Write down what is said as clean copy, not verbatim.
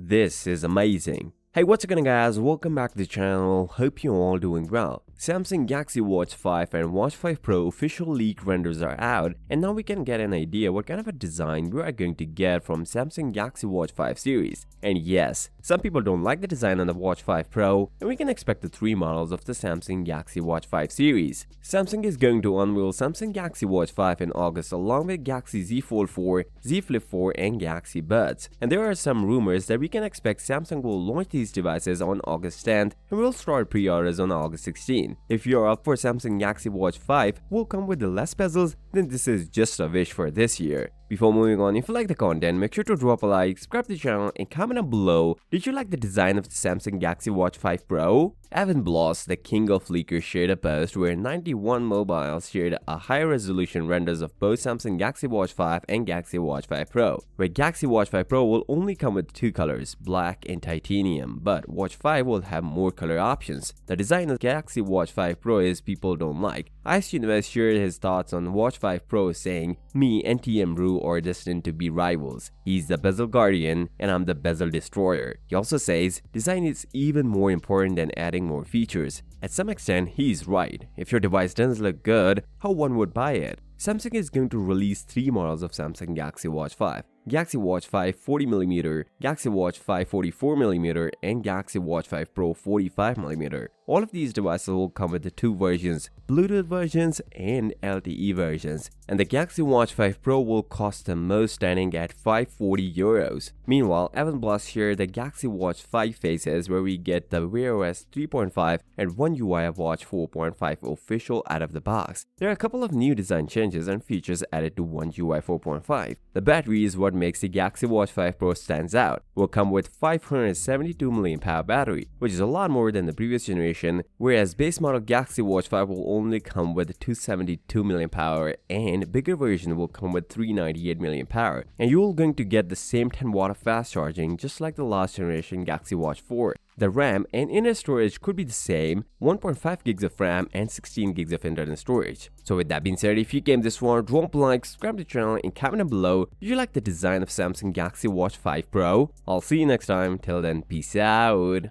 This is amazing. Hey, what's going on guys, welcome back to the channel, hope you're all doing well. Samsung Galaxy Watch 5 and Watch 5 Pro official leak renders are out, and now we can get an idea what kind of a design we are going to get from Samsung Galaxy Watch 5 series. And yes, some people don't like the design on the Watch 5 Pro, and we can expect the 3 models of the Samsung Galaxy Watch 5 series. Samsung is going to unveil Samsung Galaxy Watch 5 in August along with Galaxy Z Fold 4, Z Flip 4 and Galaxy Buds. And there are some rumors that we can expect Samsung will launch these devices on August 10th and will start pre-orders on August 16th. If you're up for Samsung Galaxy Watch 5 will come with the less bezels, then this is just a wish for this year. Before moving on, if you like the content, make sure to drop a like, subscribe to the channel and comment down below, did you like the design of the Samsung Galaxy Watch 5 Pro? Evan Bloss, the king of leakers, shared a post where 91 Mobiles shared a high-resolution renders of both Samsung Galaxy Watch 5 and Galaxy Watch 5 Pro, where Galaxy Watch 5 Pro will only come with 2 colors, black and titanium, but Watch 5 will have more color options. The design of Galaxy Watch 5 Pro is people don't like. Ice Universe shared his thoughts on Watch 5 Pro saying, "Me and TM Ru are destined to be rivals. He's the bezel guardian and I'm the bezel destroyer." He also says, "Design is even more important than adding more features." At some extent, he's right. If your device doesn't look good, how one would buy it? Samsung is going to release 3 models of Samsung Galaxy Watch 5. Galaxy Watch 5 40mm, Galaxy Watch 5 44mm, and Galaxy Watch 5 Pro 45mm. All of these devices will come with the 2 versions, Bluetooth versions and LTE versions. And the Galaxy Watch 5 Pro will cost the most, standing at €540. Meanwhile, Evan Bloss shared the Galaxy Watch 5 faces where we get the Wear OS 3.5 and One UI of Watch 4.5 official out of the box. There are a couple of new design changes and features added to One UI 4.5. The battery is what makes the Galaxy Watch 5 Pro stands out. Will come with 572 mAh battery, which is a lot more than the previous generation, whereas base model Galaxy Watch 5 will only come with 272 mAh and bigger version will come with 398 mAh. And you're going to get the same 10 watt of fast charging just like the last generation Galaxy Watch 4. The RAM and inner storage could be the same, 1.5 gigs of RAM and 16 gigs of internal storage. So with that being said, if you came this far, drop a like, subscribe to the channel and comment down below, did you like the design of Samsung Galaxy Watch 5 Pro? I'll see you next time, till then, peace out.